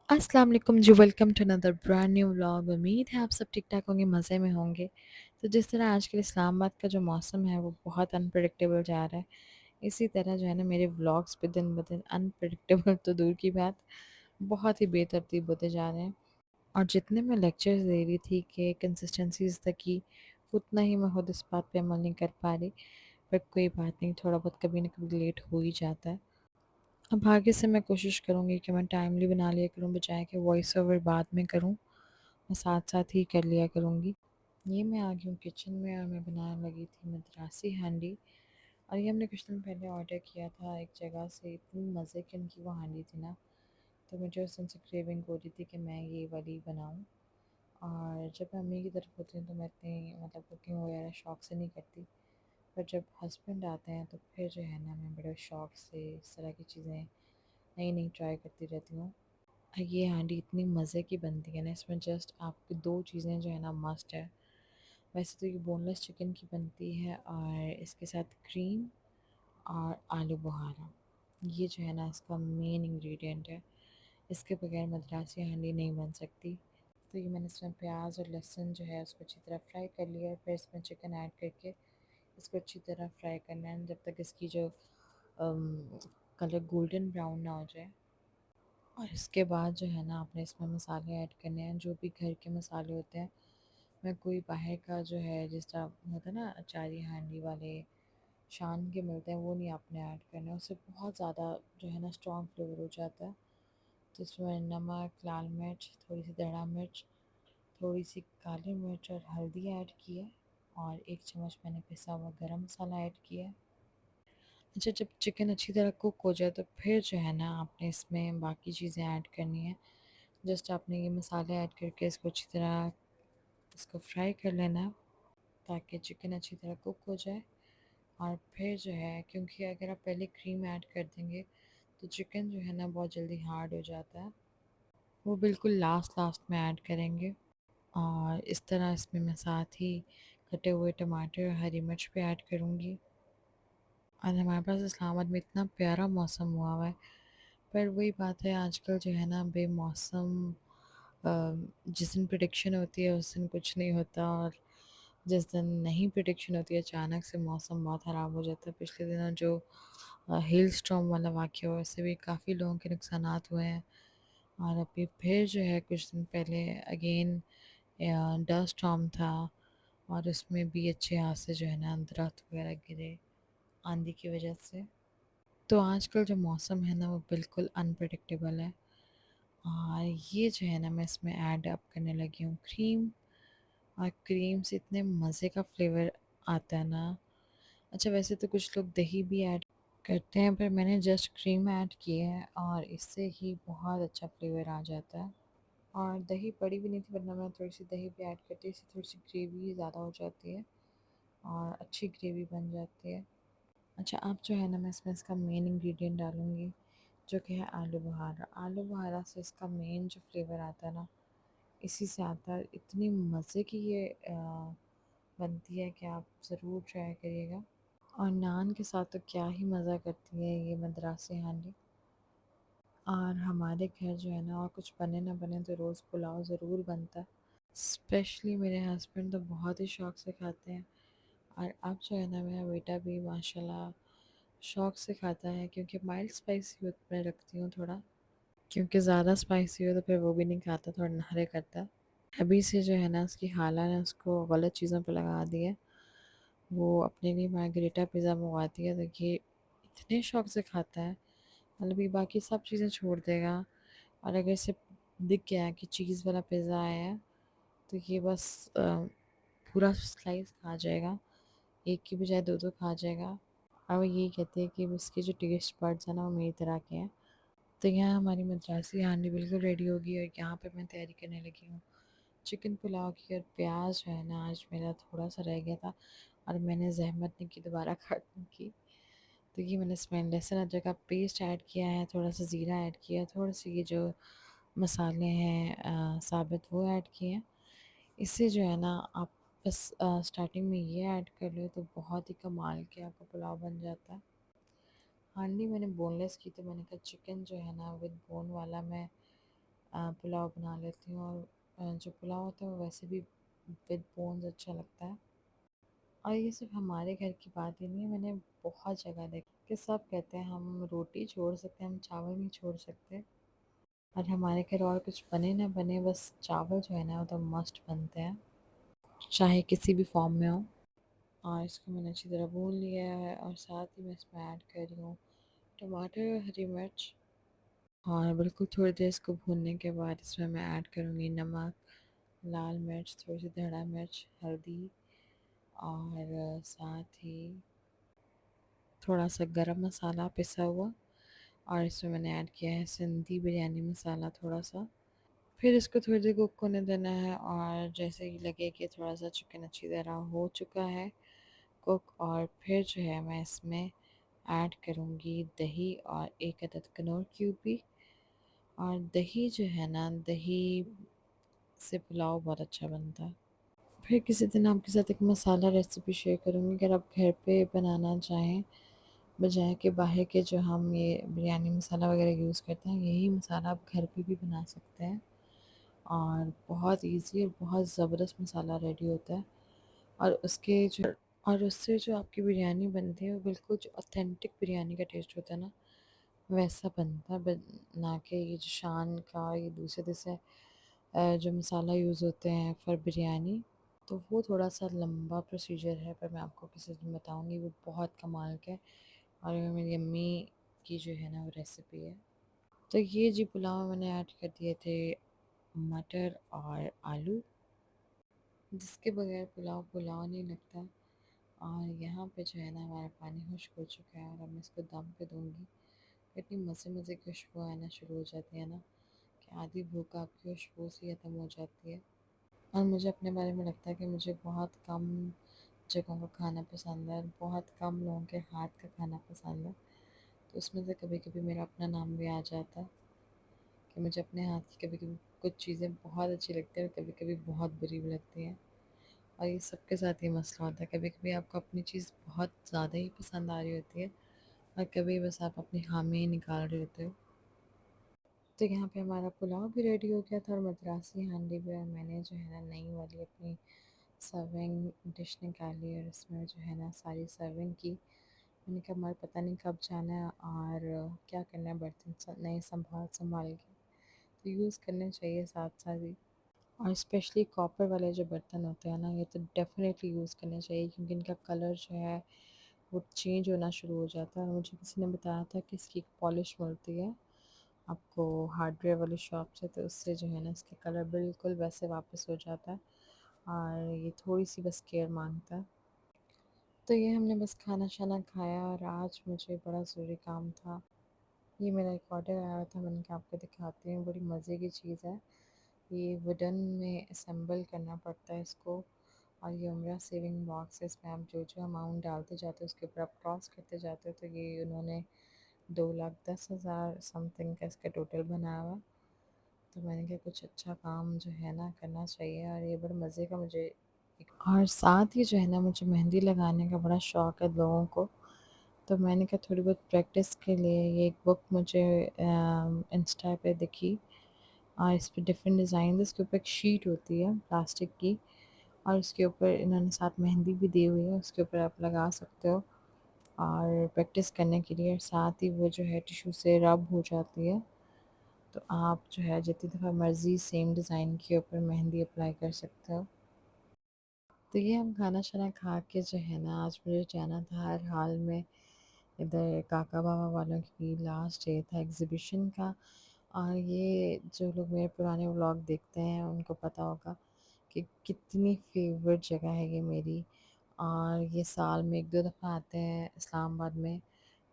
अस्सलाम वालेकुम जी, welcome to another brand new vlog. उम्मीद है आप सब ठीक ठाक होंगे, मज़े में होंगे। तो जिस तरह आजकल इस्लामाबाद का जो मौसम है वो बहुत अनप्रडिक्टेबल जा रहा है, इसी तरह जो है ना मेरे व्लॉग्स भी दिन ब दिन अनप्रडिक्टेबल तो दूर की बात, बहुत ही बेतरतीब होते जा रहे हैं। और जितने मैं लेक्चर्स दे रही थी कि कंसिस्टेंसीज तक की, उतना ही मैं खुद इस बात पे अमल नहीं कर पा रही। पर कोई बात नहीं, थोड़ा बहुत कभी ना कभी लेट हो ही जाता है। अब आगे से मैं कोशिश करूँगी कि मैं टाइमली बना लिया करूँ, बजाय कि वॉइस ओवर बाद में करूँ, मैं साथ साथ ही कर लिया करूँगी। ये मैं आ गई हूँ किचन में और मैं बनाने लगी थी मद्रासी हांडी। और ये हमने कुछ दिन पहले ऑर्डर किया था एक जगह से, इतनी मज़े की उनकी वो हांडी थी ना, तो मुझे उस दिन से क्रेविंग हो रही थी कि मैं ये वाली बनाऊँ। और जब मैं अम्मी की तरफ होती हूँ तो मैं इतनी मतलब कुकिंग वगैरह शौक से नहीं करती, पर जब हस्बैंड आते हैं तो फिर जो है ना मैं बड़े शौक से इस तरह की चीज़ें नई नई ट्राई करती रहती हूँ। ये हांडी इतनी मज़े की बनती है ना, इसमें जस्ट आपकी दो चीज़ें जो है ना मस्ट है। वैसे तो ये बोनलेस चिकन की बनती है और इसके साथ क्रीम और आलू बुहारा, ये जो है ना इसका मेन इंग्रेडिएंट है। इसके बगैर मद्रासी हांडी नहीं बन सकती। तो ये मैंने इसमें प्याज और लहसुन जो है उसको अच्छी तरह फ्राई कर लिया है, फिर इसमें चिकन ऐड करके इसको अच्छी तरह फ्राई करना है जब तक इसकी जो कलर गोल्डन ब्राउन ना हो जाए। और इसके बाद जो है ना आपने इसमें मसाले ऐड करने हैं, जो भी घर के मसाले होते हैं। मैं कोई बाहर का जो है जिस तरह होता है ना अचारी हांडी वाले शान के मिलते हैं, वो नहीं आपने ऐड करना है, उससे बहुत ज़्यादा जो है ना स्ट्रॉन्ग फ्लेवर हो जाता है। तो इसमें नमक, लाल मिर्च, थोड़ी सी दड़ा मिर्च, थोड़ी सी काली मिर्च और हल्दी ऐड की है। और 1 चम्मच मैंने पिसा हुआ गरम मसाला ऐड किया है। अच्छा, जब चिकन अच्छी तरह कुक हो जाए तो फिर जो है ना आपने इसमें बाकी चीज़ें ऐड करनी है। जस्ट आपने ये मसाले ऐड करके इसको अच्छी तरह इसको फ्राई कर लेना है, ताकि चिकन अच्छी तरह कुक हो जाए। और फिर जो है, क्योंकि अगर आप पहले क्रीम ऐड कर देंगे तो चिकन जो है ना बहुत जल्दी हार्ड हो जाता है, वो बिल्कुल लास्ट लास्ट में ऐड करेंगे। और इस तरह इसमें मैं साथ ही कटे हुए टमाटर और हरी मिर्च भी ऐड करूँगी। और हमारे पास इस्लामाबाद में इतना प्यारा मौसम हुआ हुआ है, पर वही बात है आजकल जो है ना बेमौसम, जिस दिन प्रिडिक्शन होती है उस दिन कुछ नहीं होता, और जिस दिन नहीं प्रिडिक्शन होती है अचानक से मौसम बहुत ख़राब हो जाता है। पिछले दिनों जो हेल स्टॉर्म वाला वाक़या हुआ, उससे भी काफ़ी लोगों के नुकसानात हुए हैं। और अभी फिर जो है कुछ दिन पहले अगेन डस्ट स्टॉर्म था, और उसमें भी अच्छे हादसे जो है ना दरख्त वगैरह गिरे आंधी की वजह से। तो आजकल जो मौसम है ना वो बिल्कुल अनप्रडिक्टेबल है। और ये जो है ना मैं इसमें ऐड अप करने लगी हूँ क्रीम। और क्रीम से इतने मज़े का फ्लेवर आता है ना। अच्छा, वैसे तो कुछ लोग दही भी ऐड करते हैं, पर मैंने जस्ट क्रीम ऐड की है और इससे ही बहुत अच्छा फ्लेवर आ जाता है। और दही पड़ी भी नहीं थी, वरना मैं थोड़ी सी दही भी ऐड करती, इससे थोड़ी सी ग्रेवी ज़्यादा हो जाती है और अच्छी ग्रेवी बन जाती है। अच्छा, अब जो है ना मैं इसमें इसका मेन इंग्रेडिएंट डालूँगी, जो कि है आलू बुहारा। आलू बुहारा से इसका मेन जो फ्लेवर आता है ना, इसी से आता है। इतनी मज़े की ये बनती है कि आप ज़रूर ट्राई करिएगा। और नान के साथ तो क्या ही मज़ा करती है ये मद्रासी हांडी। और हमारे घर जो है ना, और कुछ बने ना बने तो रोज़ पुलाव ज़रूर बनता है। स्पेशली मेरे हस्बैंड तो बहुत ही शौक से खाते हैं। और अब जो है ना मेरा बेटा भी माशाल्लाह शौक से खाता है, क्योंकि माइल्ड स्पाइसी मैं रखती हूँ थोड़ा, क्योंकि ज़्यादा स्पाइसी हो तो फिर वो भी नहीं खाता, थोड़ा नखरे करता है। अभी से जो है ना उसकी खाला ने उसको गलत चीज़ों पे लगा दी है। वो अपने लिए मार्गरेटा पिज़्ज़ा मंगवाती है तो ये इतने शौक से खाता है, मतलब ये बाकी सब चीज़ें छोड़ देगा। और अगर इसे दिख गया कि चीज़ वाला पिज़्ज़ा आया है तो ये बस पूरा स्लाइस खा जाएगा, एक की बजाय दो दो खा जाएगा। और वो यही कहते हैं कि इसके जो टेस्ट बड्स हैं ना वो मेरी तरह के हैं। तो यहाँ हमारी मद्रासी हांडी बिल्कुल रेडी होगी और यहाँ पे मैं तैयारी करने लगी हूँ चिकन पुलाव की। और प्याज जो है ना आज मेरा थोड़ा सा रह गया था, और मैंने जहमत नहीं की दोबारा काटने की। तो ये मैंने इसमें लहसुन अदरक का पेस्ट ऐड किया है, थोड़ा सा ज़ीरा ऐड किया है, थोड़े से ये जो मसाले हैं साबित वो ऐड किए हैं। इससे जो है ना आप बस स्टार्टिंग में ये ऐड कर लो तो बहुत ही कमाल के आपका पुलाव बन जाता है। हांडी मैंने बोनलेस की, तो मैंने कहा चिकन जो है ना विद बोन वाला मैं पुलाव बना लेती हूँ। और जो पुलाव होता है वो वैसे भी विद बोन्स अच्छा लगता है। और ये सिर्फ हमारे घर की बात ही नहीं है, मैंने बहुत जगह देखी कि सब कहते हैं हम रोटी छोड़ सकते हैं, हम चावल नहीं छोड़ सकते। और हमारे घर और कुछ बने ना बने, बस चावल जो है ना वो तो मस्ट बनते हैं, चाहे किसी भी फॉर्म में हो। और इसको मैंने अच्छी तरह भून लिया है और साथ ही मैं इसमें ऐड कर रही हूँ टमाटर, हरी मिर्च। और बिल्कुल थोड़ी देर इसको भूनने के बाद इसमें मैं ऐड करूँगी नमक, लाल मिर्च, थोड़ी सी धड़ा मिर्च, हल्दी, और साथ ही थोड़ा सा गरम मसाला पिसा हुआ। और इसमें मैंने ऐड किया है सिंधी बिरयानी मसाला थोड़ा सा। फिर इसको थोड़ी देर कुक होने देना है, और जैसे ही लगे कि थोड़ा सा चिकन अच्छी तरह हो चुका है कुक, और फिर जो है मैं इसमें ऐड करूँगी दही और एक अदद कनौर क्यूब भी। और दही जो है ना, दही से पुलाव बहुत अच्छा बनता है। फिर किसी दिन आपके साथ एक मसाला रेसिपी शेयर करूँगी, अगर आप घर पे बनाना चाहें, बजाय के बाहर के जो हम ये बिरयानी मसाला वगैरह यूज़ करते हैं, यही मसाला आप घर पे भी बना सकते हैं। और बहुत इजी और बहुत ज़बरदस्त मसाला रेडी होता है। और उसके जो और उससे जो आपकी बिरयानी बनती है वो बिल्कुल जो ऑथेंटिक बिरयानी का टेस्ट होता है ना, वैसा बनता है। ना कि ये जो शान का ये दूसरे दूसरे जो मसाला यूज़ होते हैं फॉर बिरयानी, तो वो थोड़ा सा लंबा प्रोसीजर है, पर मैं आपको किसी दिन बताऊंगी, वो बहुत कमाल का है। और ये मेरी अम्मी की जो है ना वो रेसिपी है। तो ये जी पुलाव में मैंने ऐड कर दिए थे मटर और आलू, जिसके बगैर पुलाव पुलाव नहीं लगता। और यहाँ पे जो है ना हमारा पानी खुश्क हो चुका है, और अब मैं इसको दम पे दूँगी। इतनी मज़े मज़े की खुशबू आना शुरू हो जाती है ना कि आधी भूख आपकी खुशबू से ही ख़त्म हो जाती है। और मुझे अपने बारे में लगता है कि मुझे बहुत कम जगहों का खाना पसंद है, बहुत कम लोगों के हाथ का खाना पसंद है। तो उसमें से कभी कभी मेरा अपना नाम भी आ जाता है कि मुझे अपने हाथ की कभी कभी कुछ चीज़ें बहुत अच्छी लगती हैं और कभी कभी बहुत बुरी भी लगती हैं। और ये सबके साथ ये मसला होता है, कभी कभी आपको अपनी चीज़ बहुत ज़्यादा ही पसंद आ रही होती है, और कभी बस आप अपनी हामी ही निकाल रहे होते हो। तो यहाँ पे हमारा पुलाव भी रेडी हो गया था, और मद्रासी हांडी भी। और मैंने जो है ना नई वाली अपनी सर्विंग डिश निकाली, और इसमें जो है ना सारी सर्विंग की। मैंने कहा हमारा पता नहीं कब जाना है और क्या करना है, बर्तन नए संभाल संभाल के तो यूज़ करने चाहिए साथ साथ ही। और स्पेशली कॉपर वाले जो बर्तन होते हैं ना, ये तो डेफ़िनेटली यूज़ करने चाहिए, क्योंकि इनका कलर जो है वो चेंज होना शुरू हो जाता है। और मुझे किसी ने बताया था कि इसकी एक पॉलिश मिलती है आपको हार्डवेयर वाली शॉप से, तो उससे जो है ना इसका कलर बिल्कुल वैसे वापस हो जाता है। और ये थोड़ी सी बस केयर मांगता है। तो ये हमने बस खाना शाना खाया, और आज मुझे बड़ा ज़रूरी काम था। ये मेरा एक ऑर्डर आया था, मैंने कहा आपको दिखाती हूँ, बड़ी मज़े की चीज़ है। ये वुडन में असेंबल करना पड़ता है इसको। और ये उम्रा सेविंग बॉक्स है, इसमें आप जो जो अमाउंट डालते जाते हो उसके ऊपर आप क्रॉस करते जाते हो। तो ये उन्होंने 2,10,000 समथिंग का इसका टोटल बनाया हुआ। तो मैंने कहा कुछ अच्छा काम जो है ना करना चाहिए, और ये बड़े मज़े का मुझे और साथ ही जो है ना मुझे मेहंदी लगाने का बड़ा शौक़ है लोगों को। तो मैंने कहा थोड़ी बहुत प्रैक्टिस के लिए ये एक बुक मुझे इंस्टा पे दिखी, और इस पे डिफरेंट डिज़ाइन, इसके ऊपर एक शीट होती है प्लास्टिक की, और उसके ऊपर इन्होंने साथ मेहंदी भी दी हुई है, उसके ऊपर आप लगा सकते हो और प्रैक्टिस करने के लिए। साथ ही वो जो है टिश्यू से रब हो जाती है, तो आप जो है जितनी दफ़ा मर्ज़ी सेम डिज़ाइन के ऊपर मेहंदी अप्लाई कर सकते हो। तो ये हम खाना शाना खा के जो है ना, आज मुझे जाना था हर हाल में इधर काका बाबा वालों की, लास्ट डे था एग्ज़िबिशन का। और ये जो लोग मेरे पुराने व्लॉग देखते हैं उनको पता होगा कि कितनी फेवरेट जगह है ये मेरी। और ये साल में एक दो दफ़ा आते हैं इस्लामाबाद में,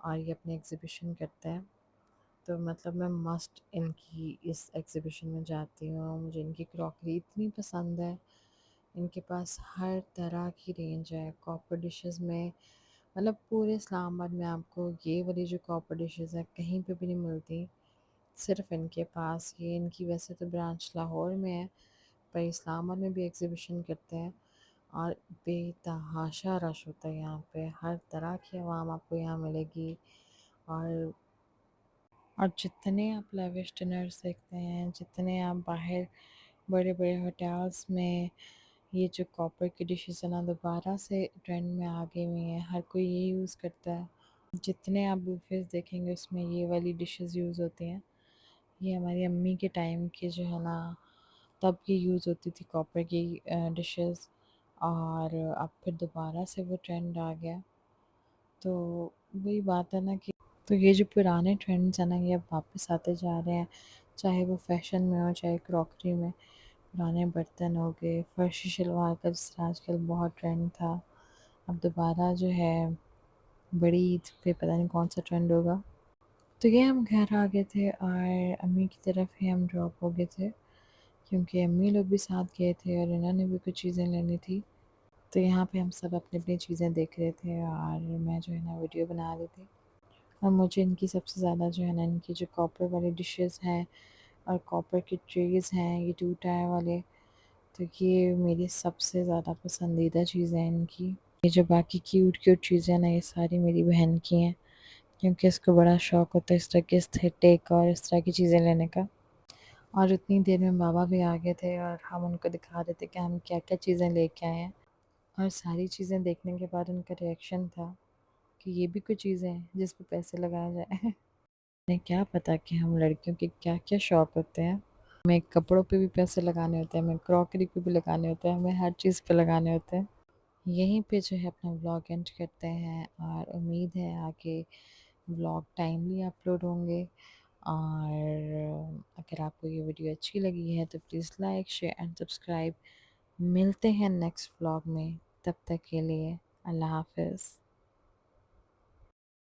और ये अपने एग्ज़िबिशन करते हैं। तो मतलब मैं मस्ट इनकी इस एग्ज़िबिशन में जाती हूँ। मुझे इनकी क्रॉकरी इतनी पसंद है, इनके पास हर तरह की रेंज है कॉपर डिशेस में। मतलब पूरे इस्लामाबाद में आपको ये वाली जो कॉपर डिशेस है कहीं पे भी नहीं मिलती, सिर्फ इनके पास। ये इनकी वैसे तो ब्रांच लाहौर में है, पर इस्लामाबाद में भी एग्ज़िबिशन करते हैं। और बेतहाशा रश होता है यहाँ पे, हर तरह की आवाम आपको यहाँ मिलेगी। और और जितने आप लेविश डिनर्स देखते हैं, जितने आप बाहर बड़े-बड़े होटल्स में ये जो कॉपर की डिशेज़ है ना दोबारा से ट्रेंड में आ गई हुई हैं, हर कोई ये यूज़ करता है। जितने आप बुफ़ेज़ देखेंगे उसमें ये वाली डिशेज़ यूज़ होती हैं। ये हमारी अम्मी के टाइम की जो है ना तब ये यूज़ होती थी कॉपर की डिशेज़, और अब फिर दोबारा से वो ट्रेंड आ गया। तो वही बात है ना कि तो ये जो पुराने ट्रेंड्स हैं ना ये अब वापस आते जा रहे हैं, चाहे वो फैशन में हो चाहे क्रॉकरी में। पुराने बर्तन हो गए, फर्शी शलवार का जिस तरह आजकल बहुत ट्रेंड था, अब दोबारा जो है बड़ी ईद पे पता नहीं कौन सा ट्रेंड होगा। तो ये हम घर आ गए थे और अम्मी की तरफ ही हम ड्रॉप हो गए थे, क्योंकि अम्मी लोग भी साथ गए थे और इन्होंने भी कुछ चीज़ें लेनी थी। तो यहाँ पे हम सब अपनी अपनी चीज़ें देख रहे थे और मैं जो है ना वीडियो बना रही थी। और मुझे इनकी सबसे ज़्यादा जो है ना इनकी जो कॉपर वाली डिशेस हैं और कॉपर के ट्रेज़ हैं ये 2 टायर वाले, तो ये मेरी सबसे ज़्यादा पसंदीदा चीज़ें हैं इनकी। ये जो बाकी क्यूट क्यूट चीज़ें हैं ना ये सारी मेरी बहन की हैं, क्योंकि इसको बड़ा शौक़ होता है इस तरह की एस्थेटिक और इस तरह की चीज़ें लेने का। और उतनी देर में बाबा भी आ गए थे और हम उनको दिखा रहे थे कि हम क्या-क्या चीज़ें लेके आए हैं। और सारी चीज़ें देखने के बाद उनका रिएक्शन था कि ये भी कुछ चीज़ें हैं जिस पे पैसे लगाया जाए। उन्हें क्या पता कि हम लड़कियों के क्या-क्या शौक होते हैं। हमें कपड़ों पे भी पैसे लगाने होते हैं, हमें क्रॉकरी पे भी लगाने होते हैं, हमें हर चीज़ पे लगाने होते हैं। यहीं पे जो है अपना व्लॉग एंड करते हैं और उम्मीद है आगे व्लॉग टाइमली अपलोड होंगे। और अगर आपको ये वीडियो अच्छी लगी है तो please like, share and subscribe. मिलते हैं नेक्स्ट व्लॉग में, तब तक के लिए अल्लाह हाफ़िज़।